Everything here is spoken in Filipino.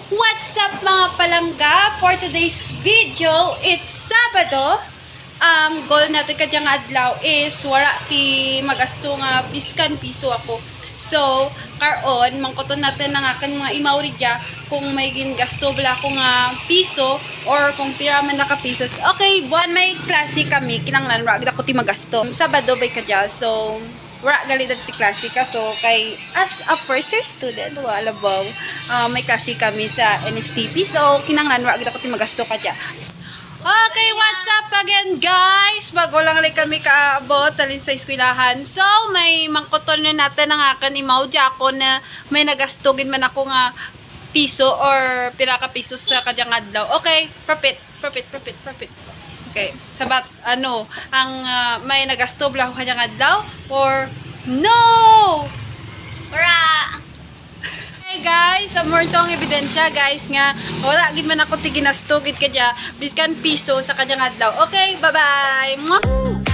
What's up mga palangga? For today's video, it's Sabado. Ang goal natin kadyang adlaw is wala ti magasto nga biskan piso ako. So, karon mangkuton natin ang akin mga imawridya kung may gingasto bala ko nga piso or kung pira man naka pisos. Okay, buwan may klase kami kinanglan ra gid ako ti magasto. Sabado bay kadya. So, wala gali dati klase ka. So, kay as a first year student, wala baw, may klase kami sa NSTP. So, kinanglan wala gid ako ti magasto kadya. Okay, what's up again guys? Bago lang ulit kami kaabot talin sa eskwelahan. So, may mangkuton na natin ang akin imawdya ako na may nagastugin man ako nga piso or pira ka piso sa kadyang adlaw. Okay, profit. Okay, sabat ano, ang may nagasto bla ko kadyang adlaw or no! Para! Hey guys, amor tong ebidensya guys nga wala gid man ako ti ginastugid kadya biskan piso sa kadyang adlaw. Okay, bye-bye.